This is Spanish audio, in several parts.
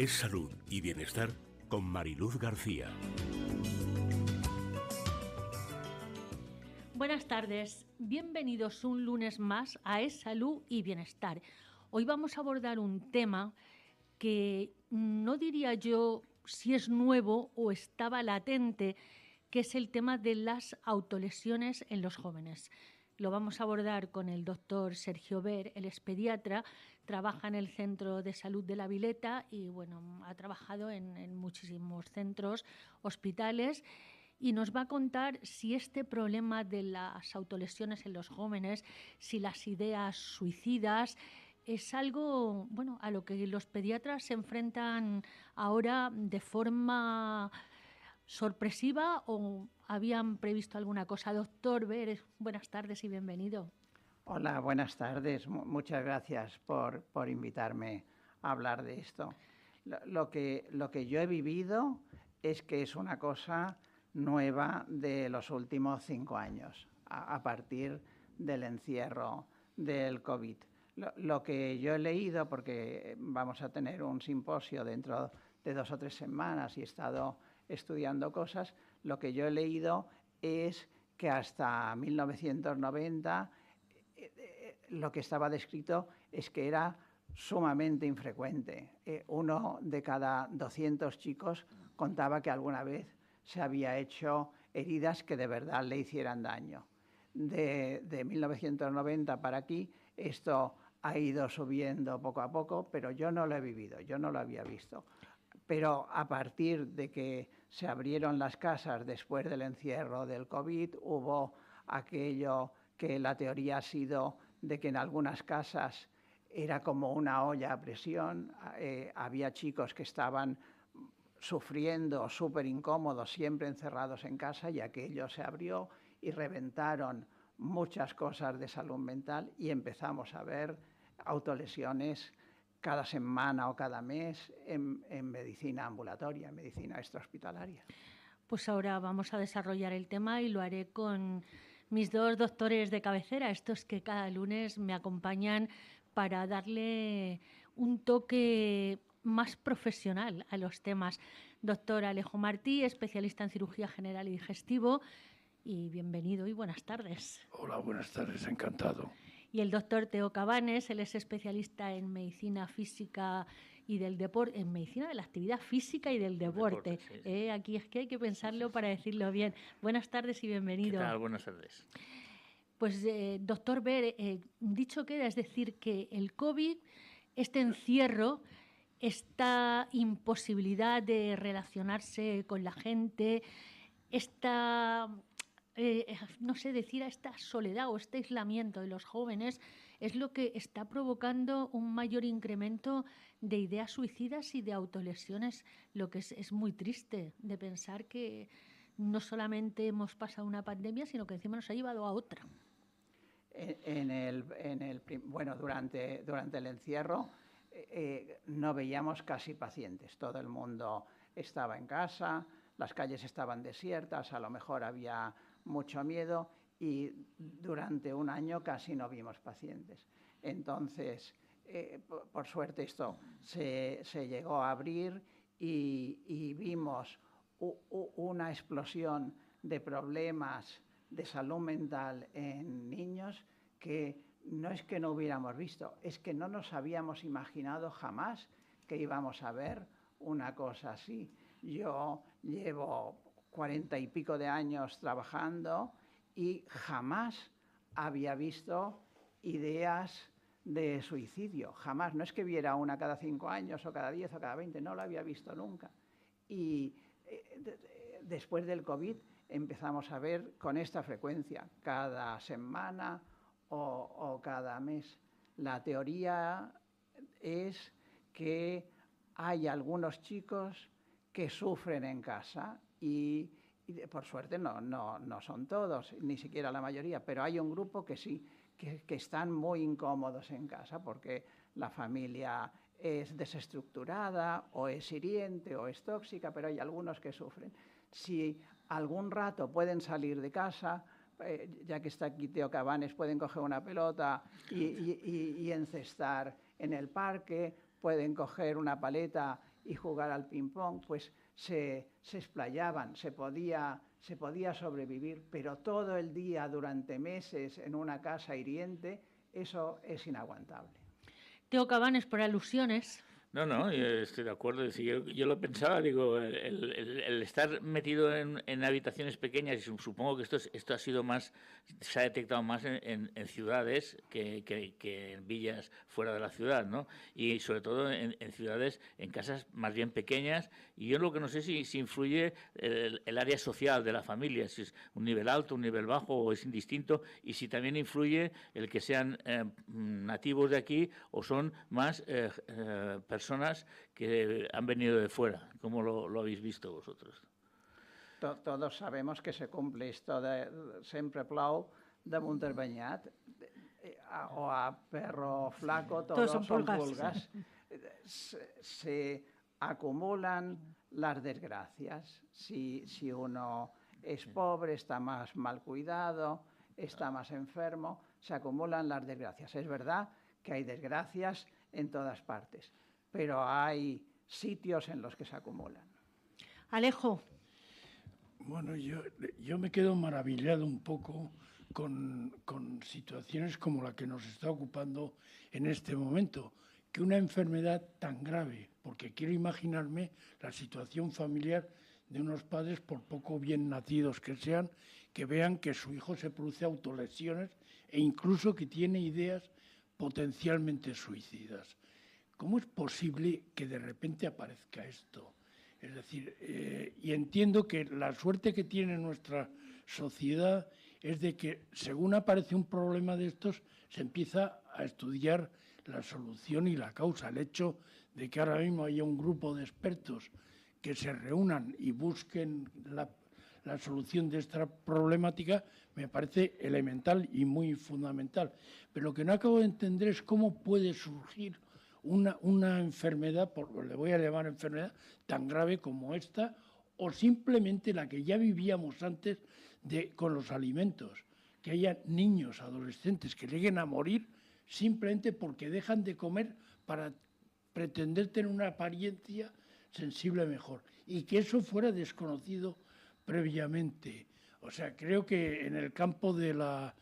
Es salud y bienestar con Mariluz García. Buenas tardes, bienvenidos un lunes más a Es Salud y Bienestar. Hoy vamos a abordar un tema que no diría yo si es nuevo o estaba latente, que es el tema de las autolesiones en los jóvenes. Lo vamos a abordar con el doctor Sergio Ver, él es pediatra, trabaja en el Centro de Salud de La Vileta y bueno, ha trabajado en muchísimos centros, hospitales, y nos va a contar si este problema de las autolesiones en los jóvenes, si las ideas suicidas, es algo, bueno, a lo que los pediatras se enfrentan ahora de forma sorpresiva o habían previsto alguna cosa. Doctor Ver, buenas tardes y bienvenido. Hola, buenas tardes. Muchas gracias por invitarme a hablar de esto. Lo que yo he vivido es que es una cosa nueva de los últimos 5 años, a partir del encierro del COVID. Lo que yo he leído, porque vamos a tener un simposio dentro de 2 o 3 semanas y he estado estudiando cosas, lo que yo he leído es que hasta 1990 lo que estaba descrito es que era sumamente infrecuente. 1 de cada 200 chicos contaba que alguna vez se había hecho heridas que de verdad le hicieran daño. De 1990 para aquí esto ha ido subiendo poco a poco, pero yo no lo he vivido, yo no lo había visto. Pero a partir de que se abrieron las casas después del encierro del COVID, hubo aquello que la teoría ha sido de que en algunas casas era como una olla a presión, había chicos que estaban sufriendo, súper incómodos, siempre encerrados en casa, y aquello se abrió y reventaron muchas cosas de salud mental y empezamos a ver autolesiones cada semana o cada mes en medicina ambulatoria, en medicina extrahospitalaria. Pues ahora vamos a desarrollar el tema y lo haré con mis 2 doctores de cabecera, estos que cada lunes me acompañan para darle un toque más profesional a los temas. Doctor Alejo Martí, especialista en cirugía general y digestivo, y bienvenido y buenas tardes. Hola, buenas tardes, encantado. Y el doctor Teo Cabanes, él es especialista en medicina física y del deporte, en medicina de la actividad física y del deporte. Sí. Aquí es que hay que pensarlo para decirlo bien. Buenas tardes y bienvenido. ¿Qué tal? Buenas tardes. Pues, doctor Ver, dicho queda, es decir, que el COVID, este encierro, esta imposibilidad de relacionarse con la gente, esta... no sé decir, a esta soledad o este aislamiento de los jóvenes es lo que está provocando un mayor incremento de ideas suicidas y de autolesiones, lo que es muy triste de pensar que no solamente hemos pasado una pandemia, sino que encima nos ha llevado a otra. Bueno, durante el encierro no veíamos casi pacientes, todo el mundo estaba en casa, las calles estaban desiertas, a lo mejor había mucho miedo y durante un año casi no vimos pacientes. Entonces, por suerte esto se llegó a abrir y vimos una explosión de problemas de salud mental en niños que no es que no hubiéramos visto, es que no nos habíamos imaginado jamás que íbamos a ver una cosa así. Yo llevo 40 y pico de años trabajando y jamás había visto ideas de suicidio, jamás. No es que viera una cada 5 años o cada 10 o cada 20, no lo había visto nunca. Y después del COVID empezamos a ver con esta frecuencia, cada semana o cada mes. La teoría es que hay algunos chicos que sufren en casa y por suerte no son todos, ni siquiera la mayoría, pero hay un grupo que sí, que están muy incómodos en casa porque la familia es desestructurada o es hiriente o es tóxica, pero hay algunos que sufren. Si algún rato pueden salir de casa, ya que está aquí Teo Cabanes, pueden coger una pelota y encestar en el parque, pueden coger una paleta y jugar al ping-pong, pues se explayaban, se podía sobrevivir, pero todo el día durante meses en una casa hiriente, eso es inaguantable. Teo Cabanes, por alusiones. No, yo estoy de acuerdo. Es decir, yo lo pensaba, digo, el estar metido en habitaciones pequeñas, y supongo que esto ha sido más, se ha detectado más en ciudades que en villas fuera de la ciudad, ¿no? Y sobre todo en ciudades, en casas más bien pequeñas. Y yo lo que no sé si influye el área social de la familia, si es un nivel alto, un nivel bajo o es indistinto, y si también influye el que sean nativos de aquí o son más personas que han venido de fuera. ¿Cómo lo habéis visto vosotros? Todos sabemos que se cumple esto de sempre plou damunt el banyat, o a perro flaco todos son pulgas. Se acumulan las desgracias. Si uno es pobre, está más mal cuidado, está más enfermo, se acumulan las desgracias. Es verdad que hay desgracias en todas partes, pero hay sitios en los que se acumulan. Alejo. Bueno, yo me quedo maravillado un poco con situaciones como la que nos está ocupando en este momento, que una enfermedad tan grave, porque quiero imaginarme la situación familiar de unos padres, por poco bien nacidos que sean, que vean que su hijo se produce autolesiones e incluso que tiene ideas potencialmente suicidas. ¿Cómo es posible que de repente aparezca esto? Es decir, y entiendo que la suerte que tiene nuestra sociedad es de que según aparece un problema de estos, se empieza a estudiar la solución y la causa. El hecho de que ahora mismo haya un grupo de expertos que se reúnan y busquen la solución de esta problemática me parece elemental y muy fundamental. Pero lo que no acabo de entender es cómo puede surgir una enfermedad, le voy a llamar enfermedad, tan grave como esta, o simplemente la que ya vivíamos antes con los alimentos, que haya niños, adolescentes que lleguen a morir simplemente porque dejan de comer para pretender tener una apariencia sensible mejor, y que eso fuera desconocido previamente. O sea, creo que en el campo de la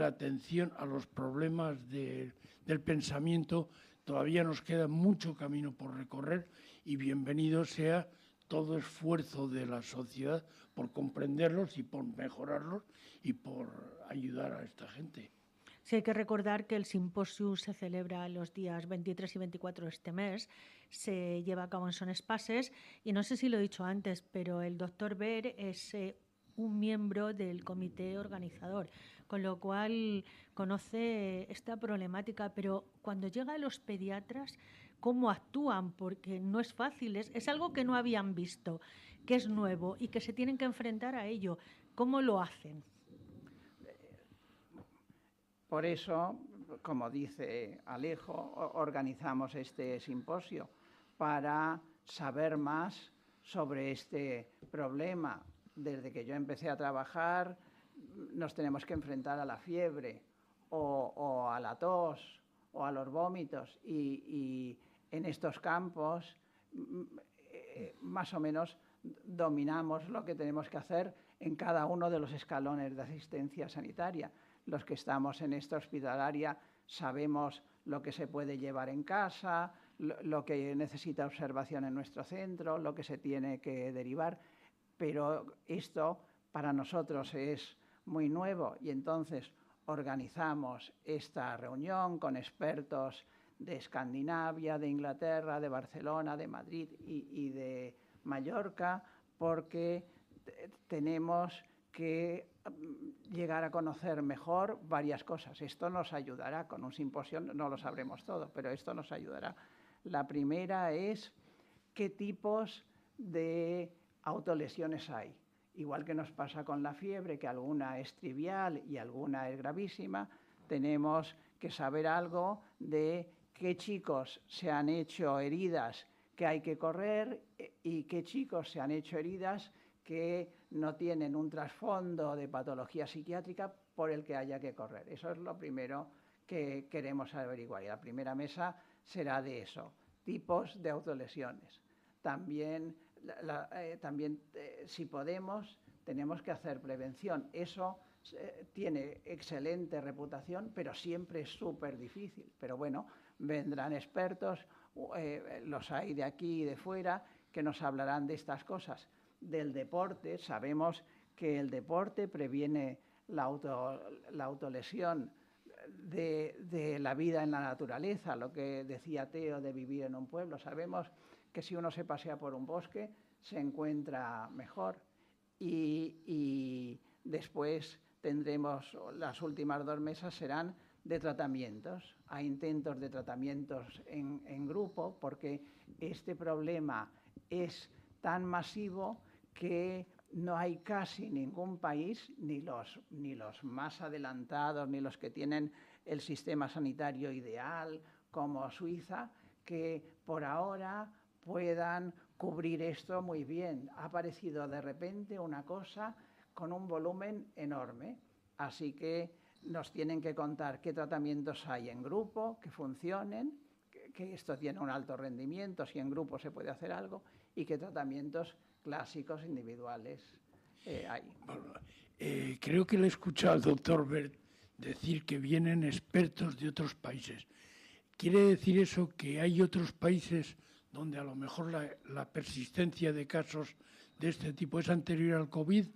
atención a los problemas del pensamiento todavía nos queda mucho camino por recorrer, y bienvenido sea todo esfuerzo de la sociedad por comprenderlos y por mejorarlos y por ayudar a esta gente. Sí, hay que recordar que el simposio se celebra los días 23 y 24 de este mes, se lleva a cabo en Son Espases, y no sé si lo he dicho antes, pero el doctor Ver es un miembro del comité organizador, con lo cual conoce esta problemática, pero cuando llega a los pediatras, ¿cómo actúan? Porque no es fácil, es algo que no habían visto, que es nuevo y que se tienen que enfrentar a ello. ¿Cómo lo hacen? Por eso, como dice Alejo, organizamos este simposio para saber más sobre este problema. Desde que yo empecé a trabajar, nos tenemos que enfrentar a la fiebre o a la tos o a los vómitos, y en estos campos más o menos dominamos lo que tenemos que hacer en cada uno de los escalones de asistencia sanitaria. Los que estamos en esta hospitalaria sabemos lo que se puede llevar en casa, lo que necesita observación en nuestro centro, lo que se tiene que derivar, pero esto para nosotros es muy nuevo, y entonces organizamos esta reunión con expertos de Escandinavia, de Inglaterra, de Barcelona, de Madrid y de Mallorca, porque tenemos que llegar a conocer mejor varias cosas. Esto nos ayudará, con un simposio no lo sabremos todo, pero esto nos ayudará. La primera es qué tipos de autolesiones hay. Igual que nos pasa con la fiebre, que alguna es trivial y alguna es gravísima, tenemos que saber algo de qué chicos se han hecho heridas que hay que correr y qué chicos se han hecho heridas que no tienen un trasfondo de patología psiquiátrica por el que haya que correr. Eso es lo primero que queremos averiguar, y la primera mesa será de eso, tipos de autolesiones. también, si podemos, tenemos que hacer prevención. Eso tiene excelente reputación, pero siempre es súper difícil. Pero bueno, vendrán expertos, los hay de aquí y de fuera, que nos hablarán de estas cosas. Del deporte, sabemos que el deporte previene la autolesión de la vida en la naturaleza, lo que decía Teo de vivir en un pueblo. Sabemos que si uno se pasea por un bosque se encuentra mejor, y después tendremos, las últimas 2 mesas serán de tratamientos. Hay intentos de tratamientos en grupo, porque este problema es tan masivo que no hay casi ningún país, ni los más adelantados, ni los que tienen el sistema sanitario ideal, como Suiza, que por ahora puedan cubrir esto muy bien. Ha aparecido de repente una cosa con un volumen enorme, así que nos tienen que contar qué tratamientos hay en grupo, que funcionen, que esto tiene un alto rendimiento, si en grupo se puede hacer algo, y qué tratamientos clásicos individuales hay. Bueno, creo que le he escuchado al doctor Bert decir que vienen expertos de otros países. ¿Quiere decir eso que hay otros países donde a lo mejor la persistencia de casos de este tipo es anterior al COVID,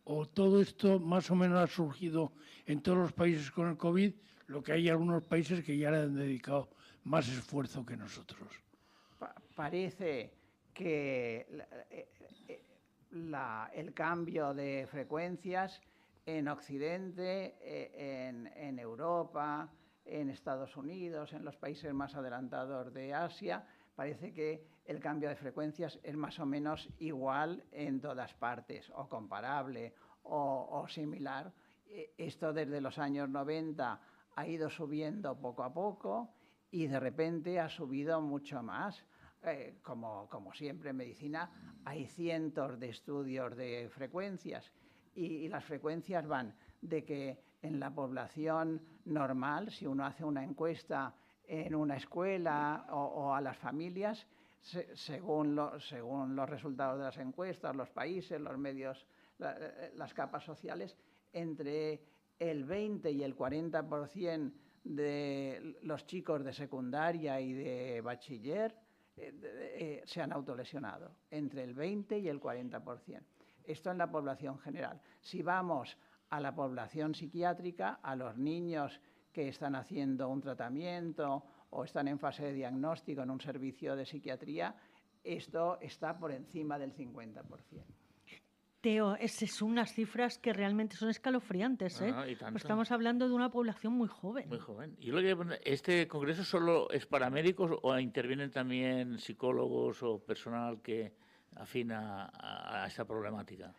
o todo esto más o menos ha surgido en todos los países con el COVID, lo que hay algunos países que ya le han dedicado más esfuerzo que nosotros? Parece que el cambio de frecuencias en Occidente, en Europa, en Estados Unidos, en los países más adelantados de Asia, parece que el cambio de frecuencias es más o menos igual en todas partes, o comparable o similar. Esto desde los años 90 ha ido subiendo poco a poco y de repente ha subido mucho más. Como siempre en medicina, hay cientos de estudios de frecuencias, y las frecuencias van de que en la población normal, si uno hace una encuesta en una escuela o a las familias, según los resultados de las encuestas, los países, los medios, las capas sociales, entre el 20 y el 40% de los chicos de secundaria y de bachiller se han autolesionado, entre el 20 y el 40%. Esto en la población general. Si vamos a la población psiquiátrica, a los niños que están haciendo un tratamiento o están en fase de diagnóstico en un servicio de psiquiatría, esto está por encima del 50%. Teo, esas son unas cifras que realmente son escalofriantes, ¿eh? Y tanto. Pues estamos hablando de una población muy joven. Muy joven. Y lo que ¿este congreso solo es para médicos o intervienen también psicólogos o personal que afina a esta problemática?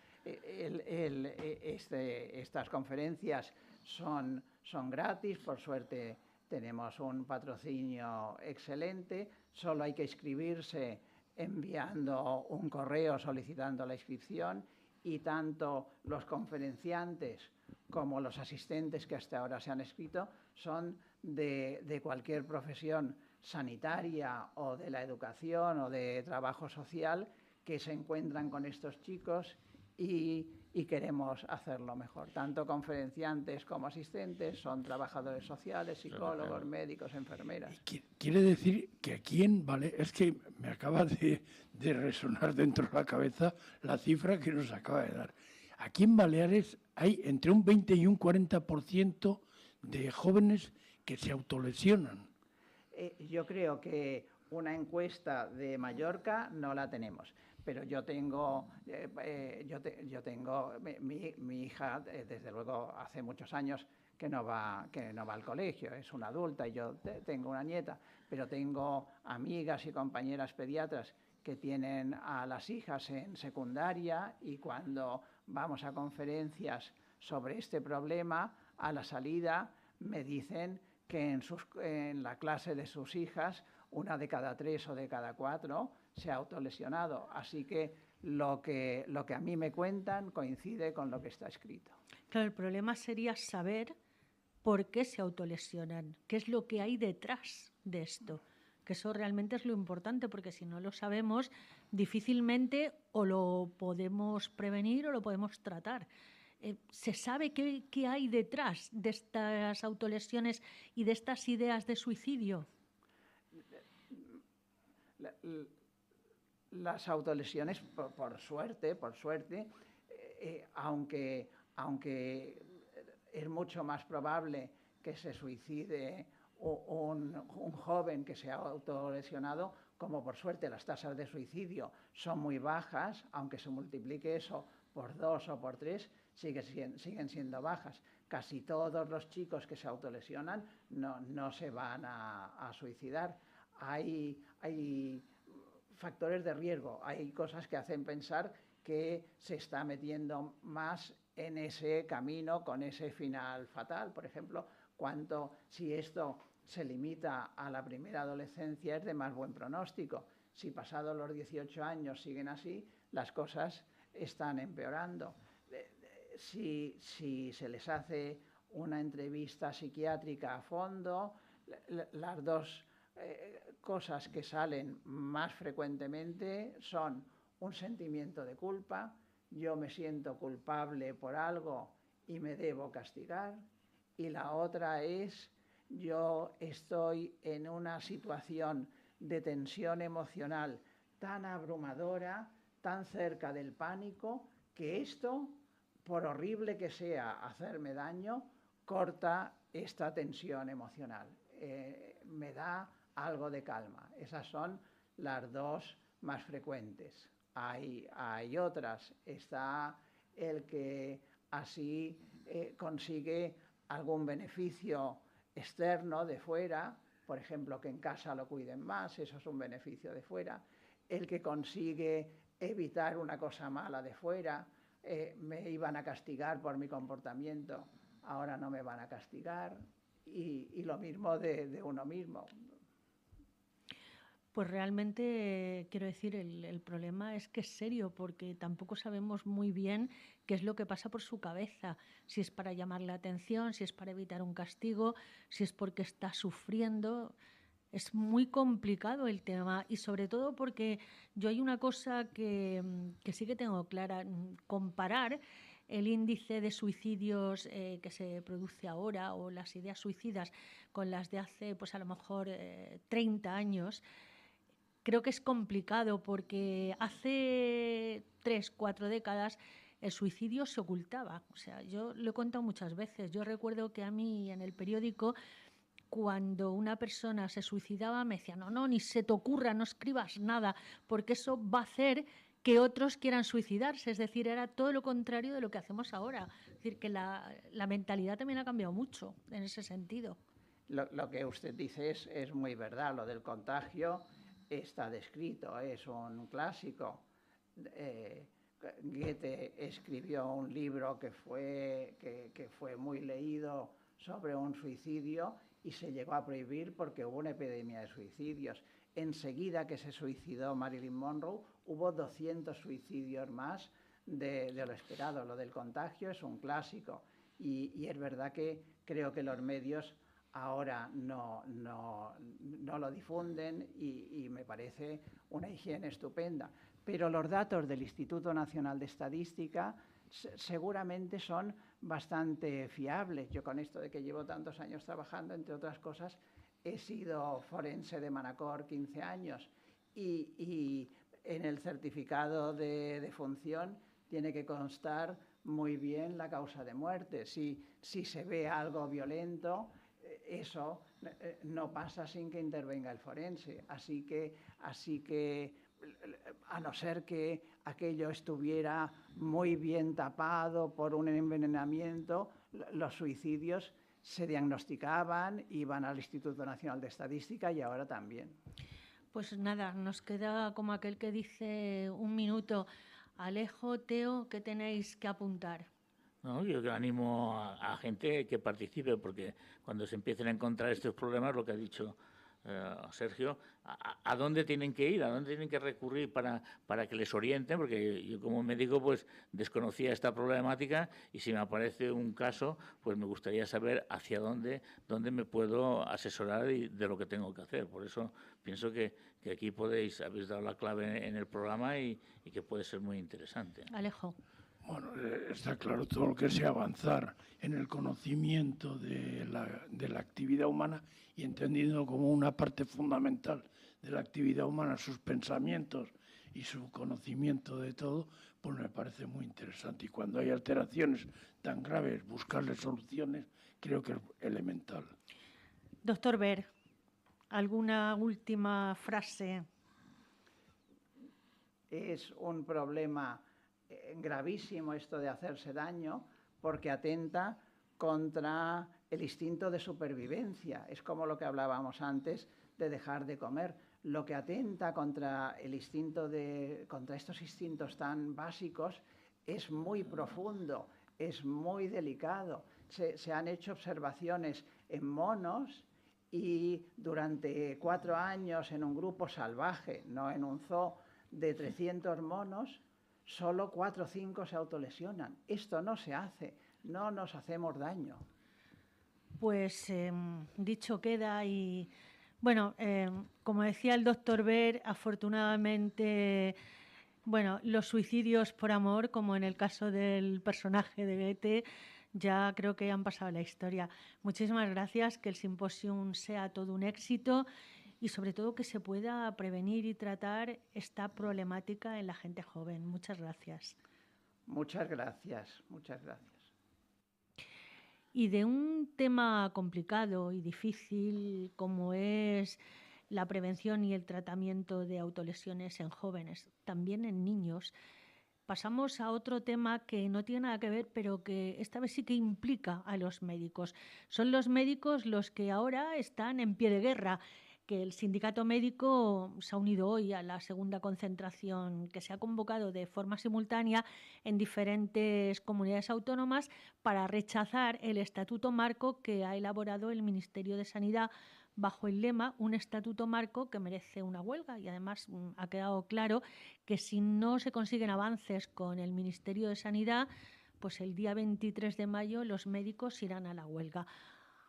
Estas conferencias son gratis, por suerte tenemos un patrocinio excelente, solo hay que inscribirse enviando un correo solicitando la inscripción, y tanto los conferenciantes como los asistentes que hasta ahora se han inscrito son de cualquier profesión sanitaria o de la educación o de trabajo social, que se encuentran con estos chicos y queremos hacerlo mejor. Tanto conferenciantes como asistentes son trabajadores sociales, psicólogos, médicos, enfermeras. Quiere decir que aquí en Baleares, es que me acaba de resonar dentro de la cabeza la cifra que nos acaba de dar. Aquí en Baleares hay entre un 20 y un 40% de jóvenes que se autolesionan. Yo creo que una encuesta de Mallorca no la tenemos, pero yo tengo mi hija, desde luego hace muchos años que no va al colegio, es una adulta, y yo tengo una nieta, pero tengo amigas y compañeras pediatras que tienen a las hijas en secundaria, y cuando vamos a conferencias sobre este problema, a la salida me dicen que en la clase de sus hijas, una de cada 3 o de cada 4 se ha autolesionado. Así que lo que a mí me cuentan coincide con lo que está escrito. Claro, el problema sería saber por qué se autolesionan, qué es lo que hay detrás de esto, que eso realmente es lo importante, porque si no lo sabemos, difícilmente o lo podemos prevenir o lo podemos tratar. ¿Se sabe qué hay detrás de estas autolesiones y de estas ideas de suicidio? Las autolesiones, por suerte, aunque es mucho más probable que se suicide un joven que se ha autolesionado, como por suerte las tasas de suicidio son muy bajas, aunque se multiplique eso por 2 o por 3, siguen siendo bajas. Casi todos los chicos que se autolesionan no se van a suicidar. Hay factores de riesgo, hay cosas que hacen pensar que se está metiendo más en ese camino con ese final fatal. Por ejemplo, si esto se limita a la primera adolescencia, es de más buen pronóstico. Si pasados los 18 años siguen así, las cosas están empeorando. Si se les hace una entrevista psiquiátrica a fondo, las dos cosas que salen más frecuentemente son un sentimiento de culpa, yo me siento culpable por algo y me debo castigar, y la otra es yo estoy en una situación de tensión emocional tan abrumadora, tan cerca del pánico, que esto, por horrible que sea hacerme daño, corta esta tensión emocional. Me da algo de calma. Esas son las dos más frecuentes. Hay otras. Está el que así consigue algún beneficio externo de fuera, por ejemplo, que en casa lo cuiden más, eso es un beneficio de fuera. El que consigue evitar una cosa mala de fuera, me iban a castigar por mi comportamiento, ahora no me van a castigar, y lo mismo de uno mismo. Pues realmente, quiero decir, el problema es que es serio, porque tampoco sabemos muy bien qué es lo que pasa por su cabeza, si es para llamar la atención, si es para evitar un castigo, si es porque está sufriendo. Es muy complicado el tema, y sobre todo porque yo hay una cosa que sí que tengo clara: comparar el índice de suicidios que se produce ahora, o las ideas suicidas, con las de hace, pues a lo mejor 30 años. Creo que es complicado, porque hace 3, 4 décadas el suicidio se ocultaba. O sea, yo lo he contado muchas veces. Yo recuerdo que a mí en el periódico, cuando una persona se suicidaba, me decían: no, ni se te ocurra, no escribas nada, porque eso va a hacer que otros quieran suicidarse. Es decir, era todo lo contrario de lo que hacemos ahora. Es decir, que la mentalidad también ha cambiado mucho en ese sentido. Lo que usted dice es muy verdad. Lo del contagio está descrito, es un clásico. Goethe escribió un libro que fue muy leído sobre un suicidio, y se llegó a prohibir porque hubo una epidemia de suicidios. Enseguida que se suicidó Marilyn Monroe, hubo 200 suicidios más de lo esperado. Lo del contagio es un clásico, y es verdad que creo que los medios ahora no lo difunden, y me parece una higiene estupenda. Pero los datos del Instituto Nacional de Estadística seguramente son bastante fiables. Yo, con esto de que llevo tantos años trabajando, entre otras cosas, he sido forense de Manacor 15 años, y en el certificado de defunción tiene que constar muy bien la causa de muerte. Si se ve algo violento, eso no pasa sin que intervenga el forense. Así que, a no ser que aquello estuviera muy bien tapado por un envenenamiento, los suicidios se diagnosticaban, iban al Instituto Nacional de Estadística, y ahora también. Pues nada, nos queda, como aquel que dice, un minuto. Alejo, Teo, ¿qué tenéis que apuntar? No, yo animo a gente que participe, porque cuando se empiecen a encontrar estos problemas, lo que ha dicho Sergio, a dónde tienen que ir, a dónde tienen que recurrir para que les orienten, porque yo como médico pues desconocía esta problemática y si me aparece un caso, pues me gustaría saber hacia dónde me puedo asesorar y de lo que tengo que hacer. Por eso pienso que aquí habéis dado la clave en el programa y que puede ser muy interesante. Alejo. Bueno, está claro, todo lo que sea avanzar en el conocimiento de la actividad humana y entendiendo como una parte fundamental de la actividad humana sus pensamientos y su conocimiento de todo, pues me parece muy interesante. Y cuando hay alteraciones tan graves, buscarle soluciones, creo que es elemental. Doctor Ver, ¿alguna última frase? Es un problema gravísimo esto de hacerse daño porque atenta contra el instinto de supervivencia. Es como lo que hablábamos antes de dejar de comer. Lo que atenta contra contra estos instintos tan básicos es muy profundo, es muy delicado. Se han hecho observaciones en monos y durante 4 años en un grupo salvaje, no en un zoo, de 300 monos, solo 4 o 5 se autolesionan. Esto no se hace, no nos hacemos daño. Pues dicho queda y, bueno, como decía el doctor Ver, afortunadamente, bueno, los suicidios por amor, como en el caso del personaje de Goethe, ya creo que han pasado la historia. Muchísimas gracias, que el simposium sea todo un éxito y sobre todo que se pueda prevenir y tratar esta problemática en la gente joven. Muchas gracias. Muchas gracias, muchas gracias. Y de un tema complicado y difícil como es la prevención y el tratamiento de autolesiones en jóvenes, también en niños, pasamos a otro tema que no tiene nada que ver, pero que esta vez sí que implica a los médicos. Son los médicos los que ahora están en pie de guerra, que el sindicato médico se ha unido hoy a la segunda concentración que se ha convocado de forma simultánea en diferentes comunidades autónomas para rechazar el estatuto marco que ha elaborado el Ministerio de Sanidad bajo el lema un estatuto marco que merece una huelga, y además ha quedado claro que si no se consiguen avances con el Ministerio de Sanidad, pues el día 23 de mayo los médicos irán a la huelga.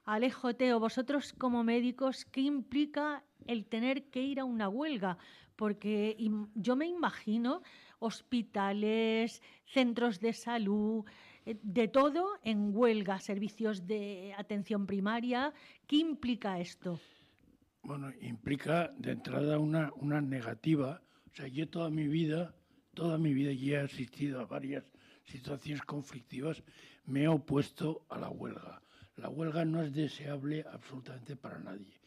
Alejo, Teo, vosotros como médicos, ¿qué implica el tener que ir a una huelga? Porque yo me imagino hospitales, centros de salud, de todo en huelga, servicios de atención primaria. ¿Qué implica esto? Bueno, implica de entrada una negativa. O sea, yo toda mi vida y he asistido a varias situaciones conflictivas, me he opuesto a la huelga. La huelga no es deseable absolutamente para nadie.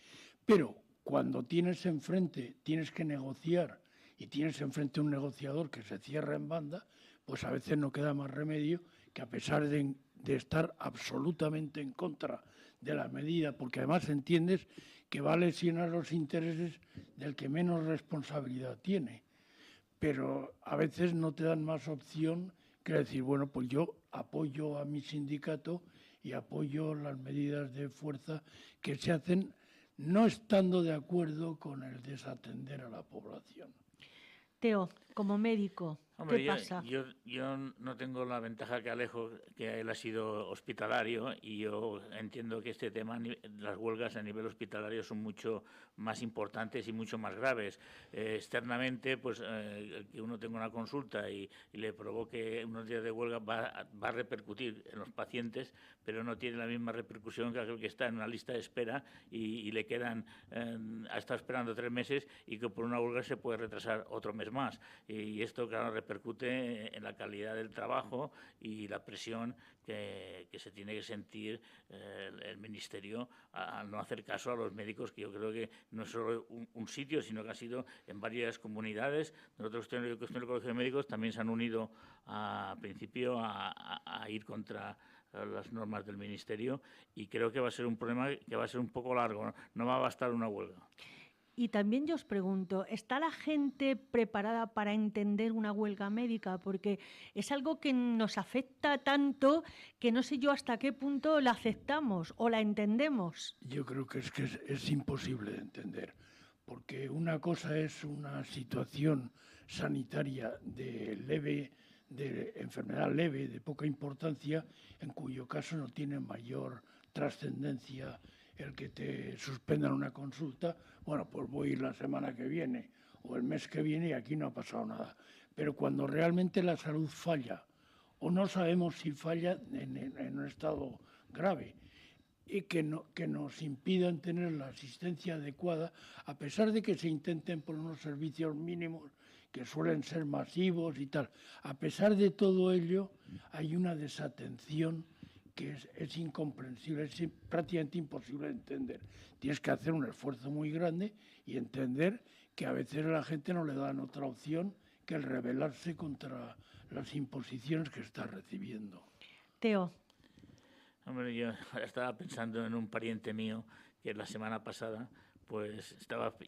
Pero cuando tienes que negociar y tienes enfrente un negociador que se cierra en banda, pues a veces no queda más remedio que, a pesar de estar absolutamente en contra de la medida, porque además entiendes que va a lesionar los intereses del que menos responsabilidad tiene, pero a veces no te dan más opción que decir, bueno, pues yo apoyo a mi sindicato y apoyo las medidas de fuerza que se hacen no estando de acuerdo con el desatender a la población. Teo, como médico, hombre, ¿qué pasa? Yo no tengo la ventaja que Alejo, que él ha sido hospitalario, y yo entiendo que este tema, las huelgas a nivel hospitalario son mucho más importantes y mucho más graves. Externamente, pues que uno tenga una consulta y le provoque unos días de huelga va a repercutir en los pacientes, pero no tiene la misma repercusión que aquel que está en una lista de espera y le quedan, ha estado esperando 3 meses y que por una huelga se puede retrasar otro mes más. Y esto, claro, repercute en la calidad del trabajo y la presión que se tiene que sentir el Ministerio al no hacer caso a los médicos, que yo creo que no es solo un sitio, sino que ha sido en varias comunidades. Nosotros, en el Colegio de Médicos, también se han unido al principio a ir contra las normas del Ministerio, y creo que va a ser un problema que va a ser un poco largo, no va a bastar una huelga. Y también yo os pregunto, ¿está la gente preparada para entender una huelga médica? Porque es algo que nos afecta tanto que no sé yo hasta qué punto la aceptamos o la entendemos. Yo creo que es imposible de entender, porque una cosa es una situación sanitaria de enfermedad leve, de poca importancia, en cuyo caso no tiene mayor trascendencia el que te suspendan una consulta. Bueno, pues voy a ir la semana que viene o el mes que viene y aquí no ha pasado nada. Pero cuando realmente la salud falla, o no sabemos si falla en un estado grave, y que nos impidan tener la asistencia adecuada, a pesar de que se intenten por unos servicios mínimos que suelen ser masivos y tal. A pesar de todo ello, hay una desatención que es incomprensible, es prácticamente imposible de entender. Tienes que hacer un esfuerzo muy grande y entender que a veces a la gente no le dan otra opción que el rebelarse contra las imposiciones que está recibiendo. Teo. Hombre, yo estaba pensando en un pariente mío que la semana pasada pues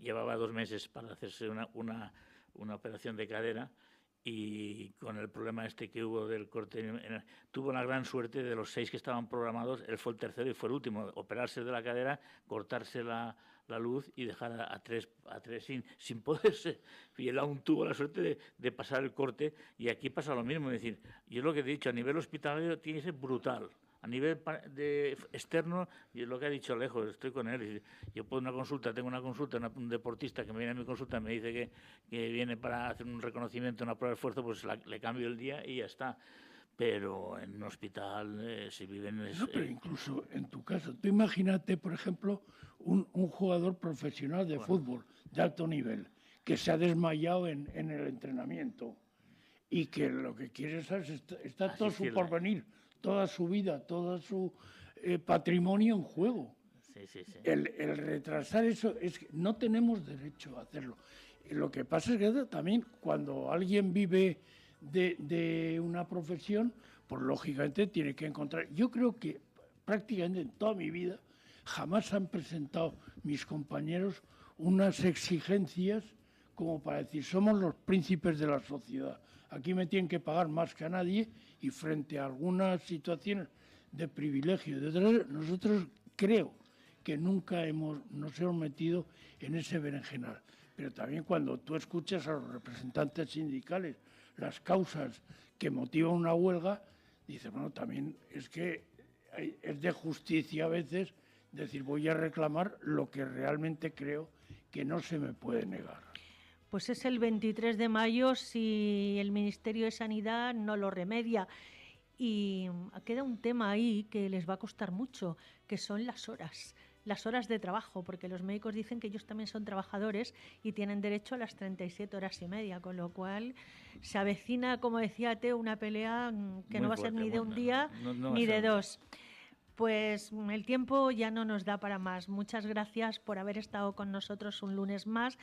llevaba 2 meses para hacerse una operación de cadera, y con el problema que hubo del corte, tuvo la gran suerte de los 6 que estaban programados, él fue el tercero y fue el último, operarse de la cadera, cortarse la luz y dejar a tres sin poderse, y él aún tuvo la suerte de pasar el corte. Y aquí pasa lo mismo, es decir, yo lo que he dicho, a nivel hospitalario tiene que ser brutal. A nivel externo, y lo que ha dicho Alejo, estoy con él. Yo tengo una consulta, un deportista que me viene a mi consulta, me dice que viene para hacer un reconocimiento, una prueba de esfuerzo, pues le cambio el día y ya está. Pero en un hospital se viven... No, pero incluso en tu caso, tú imagínate, por ejemplo, un jugador profesional de fútbol de alto nivel que se ha desmayado en el entrenamiento y que lo que quiere es está todo su porvenir, toda su vida, todo su patrimonio en juego. Sí. El retrasar eso, es que no tenemos derecho a hacerlo. Lo que pasa es que también cuando alguien vive de una profesión, pues lógicamente tiene que encontrar... Yo creo que prácticamente en toda mi vida jamás han presentado mis compañeros unas exigencias como para decir, somos los príncipes de la sociedad. Aquí me tienen que pagar más que a nadie, y frente a algunas situaciones de privilegio, nosotros creo que nunca nos hemos metido en ese berenjenal. Pero también cuando tú escuchas a los representantes sindicales las causas que motivan una huelga, dices, bueno, también es que es de justicia a veces decir, voy a reclamar lo que realmente creo que no se me puede negar. Pues es el 23 de mayo si el Ministerio de Sanidad no lo remedia. Y queda un tema ahí que les va a costar mucho, que son las horas de trabajo, porque los médicos dicen que ellos también son trabajadores y tienen derecho a las 37 horas y media, con lo cual se avecina, como decía Teo, una pelea que no va a ser ni de un día ni de dos. Pues el tiempo ya no nos da para más. Muchas gracias por haber estado con nosotros un lunes más,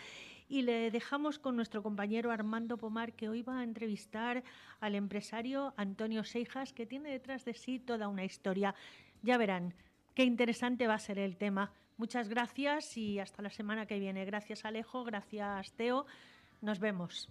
y le dejamos con nuestro compañero Armando Pomar, que hoy va a entrevistar al empresario Antonio Seijas, que tiene detrás de sí toda una historia. Ya verán qué interesante va a ser el tema. Muchas gracias y hasta la semana que viene. Gracias, Alejo, gracias, Teo. Nos vemos.